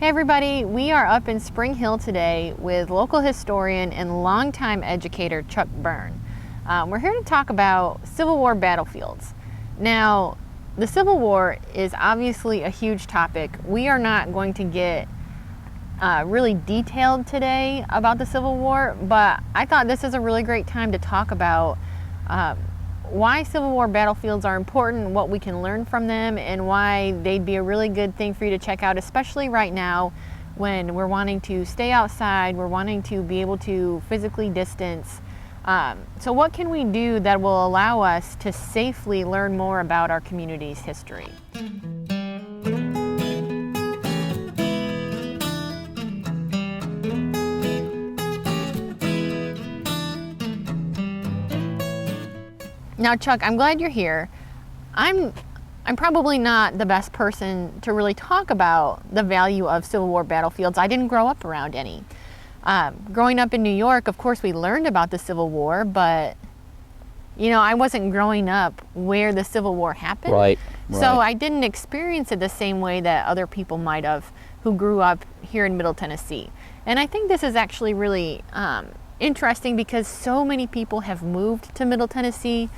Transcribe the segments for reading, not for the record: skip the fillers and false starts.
Hey everybody, we are up in Spring Hill today with local historian and longtime educator Chuck Byrn. We're here to talk about Civil War battlefields. Now, the Civil War is obviously a huge topic. We are not going to get really detailed today about the Civil War, but I thought this is a really great time to talk about why Civil War battlefields are important, what we can learn from them, and why they'd be a really good thing for you to check out, especially right now when we're wanting to stay outside, we're wanting to be able to physically distance. So what can we do that will allow us to safely learn more about our community's history? Now, Chuck, I'm glad you're here. I'm probably not the best person to really talk about the value of Civil War battlefields. I didn't grow up around any. Growing up in New York, of course, we learned about the Civil War, but I wasn't growing up where the Civil War happened. Right. So I didn't experience it the same way that other people might have who grew up here in Middle Tennessee. And I think this is actually really interesting because so many people have moved to Middle Tennessee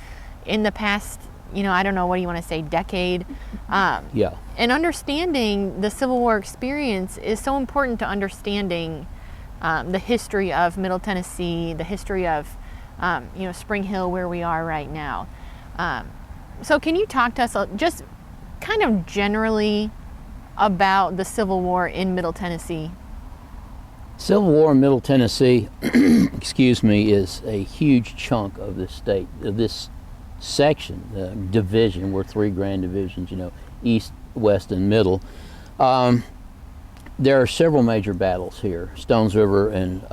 in the past, I don't know, what do you want to say, decade? Yeah. And understanding the Civil War experience is so important to understanding the history of Middle Tennessee, the history of, Spring Hill, where we are right now. So can you talk to us just kind of generally about the Civil War in Middle Tennessee? Civil War in Middle Tennessee, is a huge chunk of this state, of this section, division. We're three grand divisions, east, west, and middle. There are several major battles here. Stones River in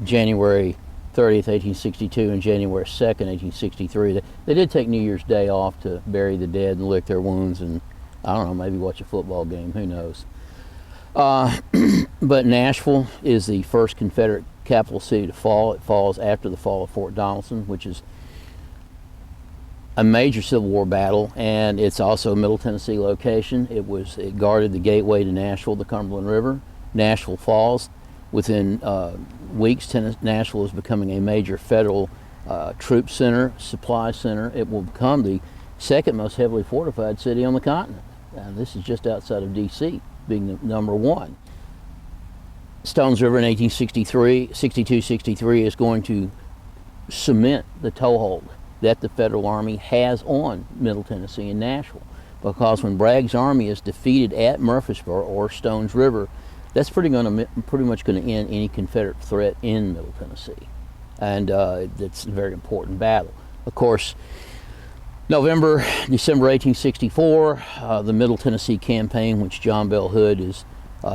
January 30th, 1862, and January 2nd, 1863. They did take New Year's Day off to bury the dead and lick their wounds and, I don't know, maybe watch a football game, who knows. But Nashville is the first Confederate capital city to fall. It falls after the fall of Fort Donelson, which is a major Civil War battle, and it's also a Middle Tennessee location. It guarded the gateway to Nashville, the Cumberland River. Nashville falls. Within weeks, Nashville is becoming a major federal troop center, supply center. It will become the second most heavily fortified city on the continent. This is just outside of D.C., being the number one. Stones River in 1862-63 is going to cement the toehold that the Federal Army has on Middle Tennessee and Nashville, because when Bragg's army is defeated at Murfreesboro or Stones River, that's pretty much going to end any Confederate threat in Middle Tennessee, and it's a very important battle. Of course, December 1864, the Middle Tennessee campaign, which John Bell Hood is,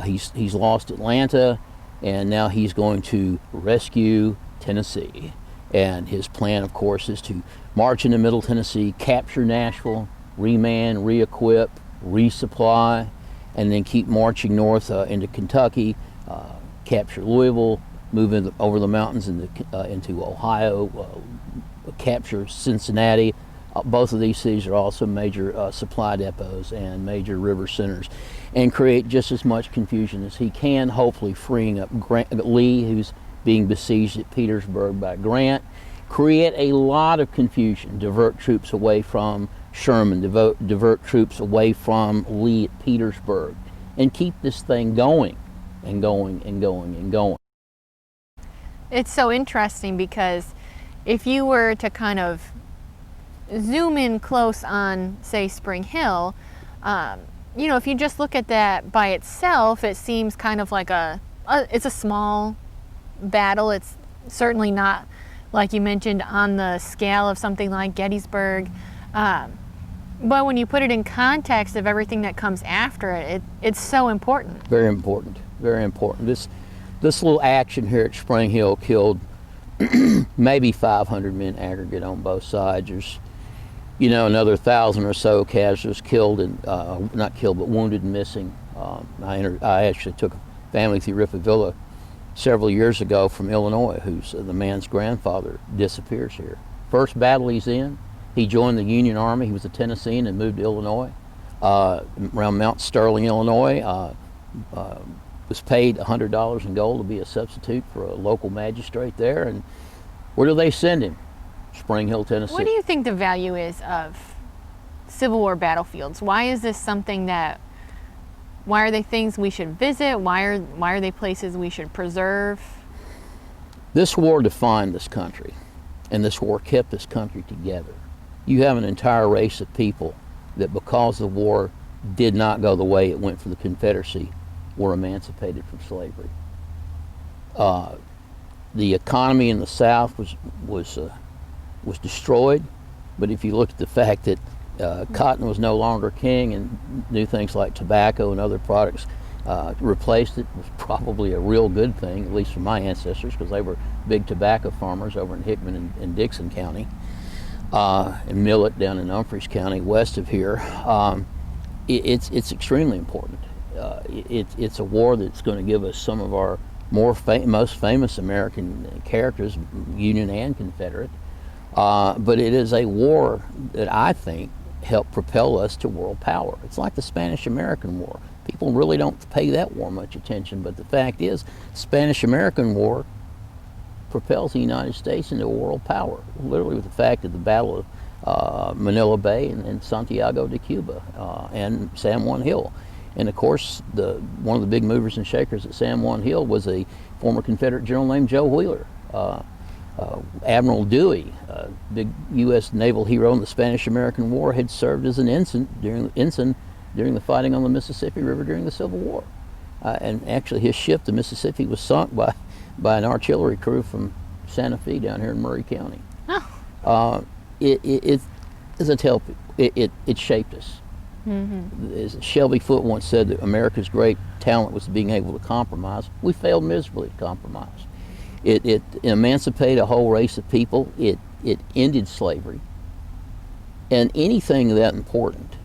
he's lost Atlanta, and now he's going to rescue Tennessee. And his plan, of course, is to march into Middle Tennessee, capture Nashville, reman, re-equip, resupply, and then keep marching north into Kentucky, capture Louisville, move over the mountains into Ohio, capture Cincinnati. Both of these cities are also major supply depots and major river centers, and create just as much confusion as he can, hopefully freeing up Lee, who's being besieged at Petersburg by Grant. Create a lot of confusion, divert troops away from Sherman, divert troops away from Lee at Petersburg, and keep this thing going and going and going and going. It's so interesting because if you were to kind of zoom in close on, say, Spring Hill, if you just look at that by itself, it seems kind of like it's a small battle. It's certainly not, like you mentioned, on the scale of something like Gettysburg. But when you put it in context of everything that comes after it, it's so important. Very important, very important. This little action here at Spring Hill killed maybe 500 men aggregate on both sides. There's, another 1,000 or so casualties killed and not killed, but wounded and missing. I actually took a family through Riffavilla several years ago from Illinois, who's the man's grandfather disappears here. First battle he's in, he joined the Union Army. He was a Tennessean and moved to Illinois, around Mount Sterling, Illinois. was paid $100 in gold to be a substitute for a local magistrate there. And where do they send him? Spring Hill, Tennessee. What do you think the value is of Civil War battlefields? Why is this something that, why are they things we should visit? Why are they places we should preserve? This war defined this country, and this war kept this country together. You have an entire race of people that, because the war did not go the way it went for the Confederacy, were emancipated from slavery. The economy in the South was destroyed, but if you look at the fact that cotton was no longer king and new things like tobacco and other products replaced it, was probably a real good thing, at least for my ancestors, because they were big tobacco farmers over in Hickman and Dixon County, and millet down in Humphreys County west of here. It's extremely important. It's a war that's going to give us some of our most famous American characters, Union and Confederate. But it is a war that I think helped propel us to world power. It's like the Spanish-American War. People really don't pay that war much attention, but the fact is, Spanish-American War propels the United States into a world power, literally with the fact of the Battle of Manila Bay and Santiago de Cuba and San Juan Hill. And of course, one of the big movers and shakers at San Juan Hill was a former Confederate general named Joe Wheeler. Admiral Dewey, a big U.S. naval hero in the Spanish-American War, had served as an ensign during the fighting on the Mississippi River during the Civil War. And actually his ship, the Mississippi, was sunk by an artillery crew from Santa Fe down here in Murray County. Oh. As I tell people, it shaped us. Mm-hmm. As Shelby Foote once said, that America's great talent was being able to compromise. We failed miserably to compromise. It emancipated a whole race of people. It ended slavery. And anything that important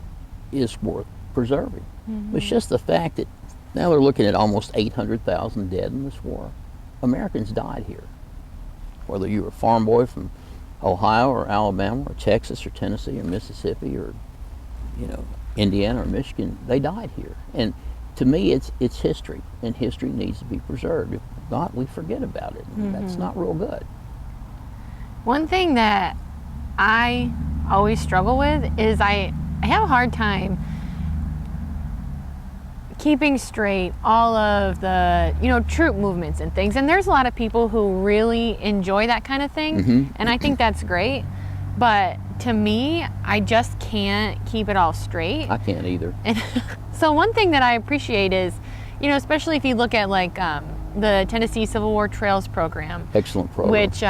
is worth preserving. Mm-hmm. It's just the fact that now they're looking at almost 800,000 dead in this war. Americans died here. Whether you were a farm boy from Ohio or Alabama or Texas or Tennessee or Mississippi or, Indiana or Michigan, they died here. And to me, it's history, and history needs to be preserved. If not, we forget about it. Mm-hmm. That's not real good. One thing that I always struggle with is I have a hard time keeping straight all of the, troop movements and things. And there's a lot of people who really enjoy that kind of thing. Mm-hmm. And I think that's great. But to me, I just can't keep it all straight. I can't either. And so one thing that I appreciate is, especially if you look at like the Tennessee Civil War Trails program. Excellent program. Which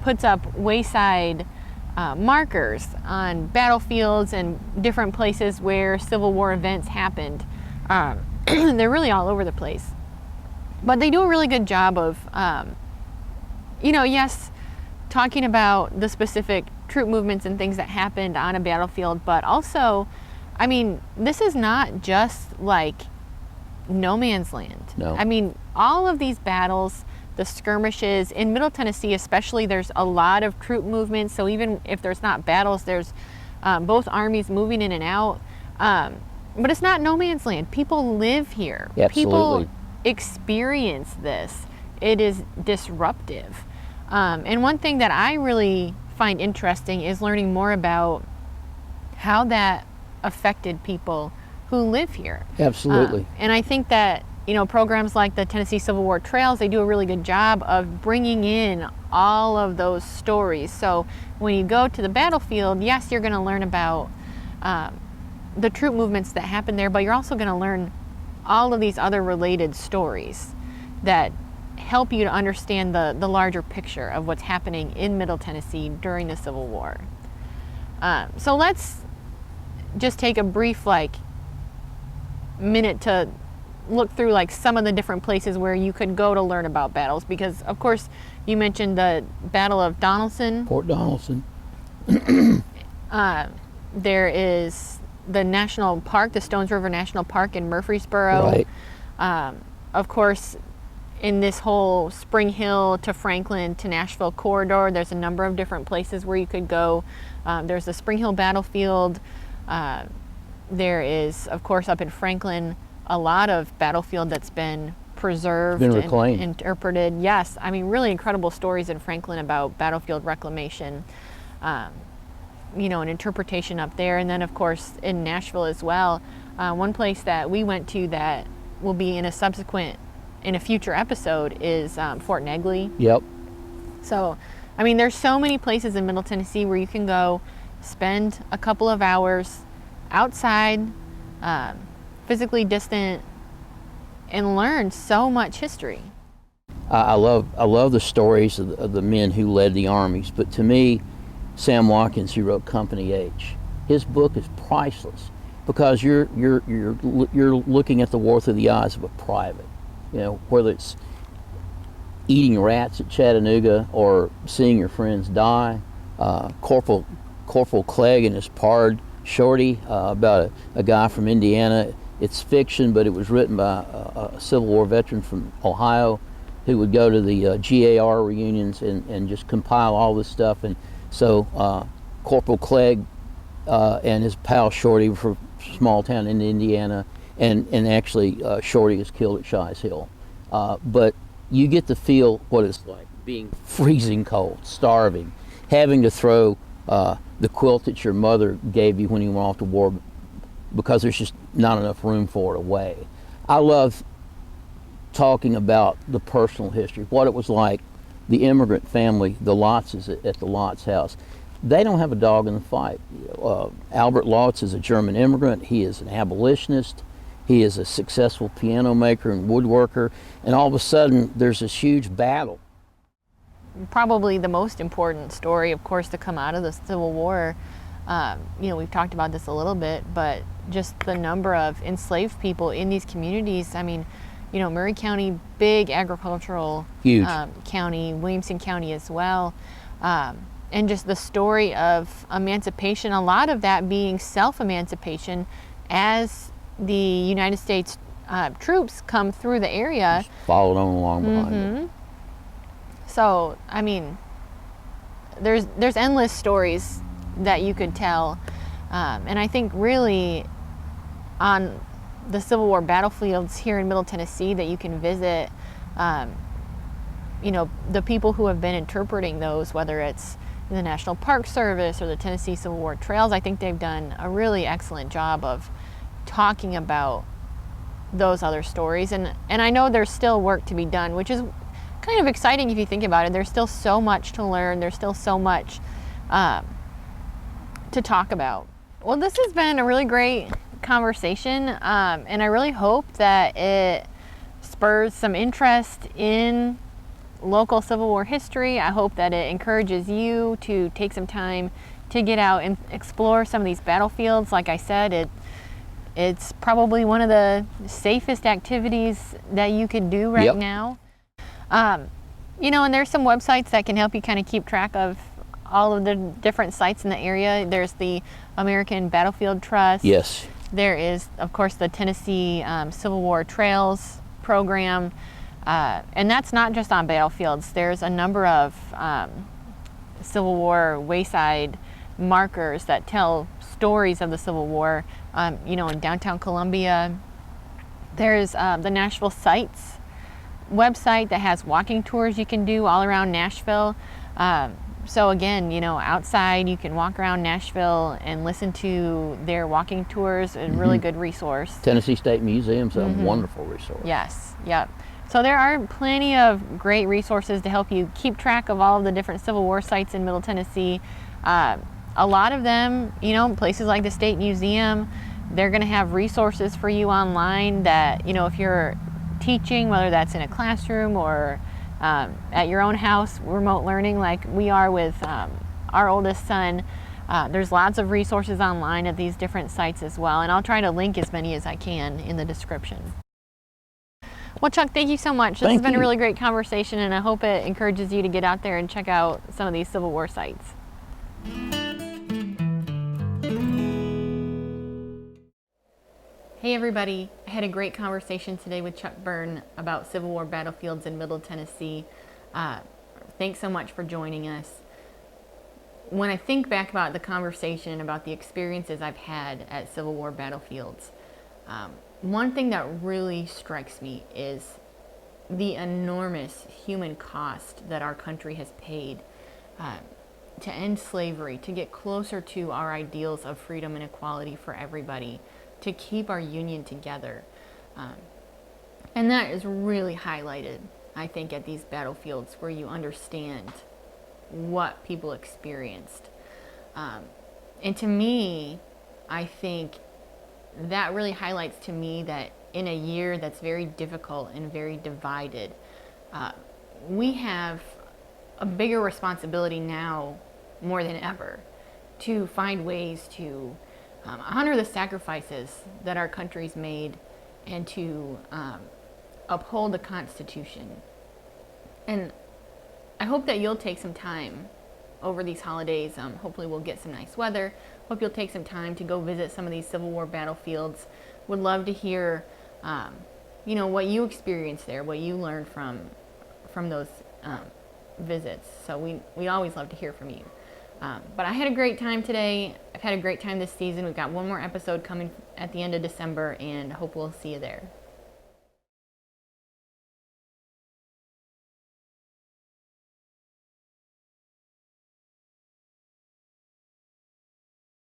puts up wayside markers on battlefields and different places where Civil War events happened. They're really all over the place. But they do a really good job of, yes, talking about the specific troop movements and things that happened on a battlefield, but also, this is not just like no man's land. No. All of these battles, the skirmishes, in Middle Tennessee especially, there's a lot of troop movements, so even if there's not battles, there's both armies moving in and out. But it's not no man's land. People live here. Absolutely. People experience this. It is disruptive. And one thing that I really find interesting is learning more about how that affected people who live here. Absolutely. And I think that, programs like the Tennessee Civil War Trails, they do a really good job of bringing in all of those stories. So when you go to the battlefield, yes, you're going to learn about the troop movements that happened there, but you're also going to learn all of these other related stories that help you to understand the larger picture of what's happening in Middle Tennessee during the Civil War. So let's just take a brief minute to look through some of the different places where you could go to learn about battles, because of course you mentioned the Battle of Donelson. Fort Donelson. There is the National Park, the Stones River National Park in Murfreesboro. Right. Of course, in this whole Spring Hill to Franklin to Nashville corridor, there's a number of different places where you could go. There's the Spring Hill Battlefield. There is, of course, up in Franklin, a lot of battlefield that's been preserved Been and reclaimed. interpreted. Yes, I mean, really incredible stories in Franklin about battlefield reclamation, you know, an interpretation up there. And then, of course, in Nashville as well. One place that we went to that will be in a future episode is Fort Negley. Yep. So, I mean, there's so many places in Middle Tennessee where you can go spend a couple of hours outside, physically distant, and learn so much history. I love the stories of the men who led the armies, but to me, Sam Watkins, who wrote Company H, his book is priceless because you're looking at the war through the eyes of a private. You know, whether it's eating rats at Chattanooga or seeing your friends die. Corporal Clegg and his pard Shorty, about a guy from Indiana. It's fiction, but it was written by a Civil War veteran from Ohio who would go to the GAR reunions and just compile all this stuff. And so Corporal Clegg and his pal Shorty were from a small town in Indiana, and actually Shorty is killed at Shies Hill. But you get to feel what it's like being freezing cold, starving, having to throw the quilt that your mother gave you when you went off to war because there's just not enough room for it away. I love talking about the personal history, what it was like, the immigrant family, the Lotzes at the Lotz house. They don't have a dog in the fight. Albert Lotz is a German immigrant. He is an abolitionist. He is a successful piano maker and woodworker. And all of a sudden, there's this huge battle. Probably the most important story, of course, to come out of the Civil War. You know, we've talked about this a little bit, but just the number of enslaved people in these communities. I mean, you know, Murray County, big agricultural county, Williamson County as well. And just the story of emancipation, a lot of that being self-emancipation as the United States troops come through the area. Just followed on along behind it. So, I mean, there's endless stories that you could tell. And I think really on the Civil War battlefields here in Middle Tennessee that you can visit, you know, the people who have been interpreting those, whether it's the National Park Service or the Tennessee Civil War Trails, I think they've done a really excellent job of talking about those other stories. And I know there's still work to be done, which is kind of exciting if you think about it. There's still so much to learn. There's still so much to talk about. Well, this has been a really great conversation, and I really hope that it spurs some interest in local Civil War history. I hope that it encourages you to take some time to get out and explore some of these battlefields. Like I said, it's probably one of the safest activities that you could do right now. You know, and there's some websites that can help you kind of keep track of all of the different sites in the area. There's the American Battlefield Trust. Yes. There is, of course, the Tennessee Civil War Trails program. And that's not just on battlefields. There's a number of Civil War wayside markers that tell stories of the Civil War. You know, in downtown Columbia, there's the Nashville Sites website that has walking tours you can do all around Nashville. So again, you know, outside you can walk around Nashville and listen to their walking tours. A really good resource. Tennessee State Museum's a wonderful resource. Yes, yep. So there are plenty of great resources to help you keep track of all of the different Civil War sites in Middle Tennessee. A lot of them, you know, places like the State Museum, they're going to have resources for you online that, you know, if you're teaching, whether that's in a classroom or at your own house, remote learning like we are with our oldest son, there's lots of resources online at these different sites as well. And I'll try to link as many as I can in the description. Well, Chuck, thank you so much. This has been a really great conversation, and I hope it encourages you to get out there and check out some of these Civil War sites. Hey everybody, I had a great conversation today with Chuck Byrn about Civil War battlefields in Middle Tennessee. Thanks so much for joining us. When I think back about the conversation, about the experiences I've had at Civil War battlefields, one thing that really strikes me is the enormous human cost that our country has paid to end slavery, to get closer to our ideals of freedom and equality for everybody, to keep our union together. And that is really highlighted, I think, at these battlefields where you understand what people experienced. And to me, I think that really highlights to me that in a year that's very difficult and very divided, we have a bigger responsibility now more than ever to find ways to honor the sacrifices that our country's made and to uphold the Constitution. And I hope that you'll take some time over these holidays. Hopefully we'll get some nice weather. Hope you'll take some time to go visit some of these Civil War battlefields. Would love to hear, what you experienced there, what you learned from those visits. So we always love to hear from you. But I had a great time today. I've had a great time this season. We've got one more episode coming at the end of December, and I hope we'll see you there.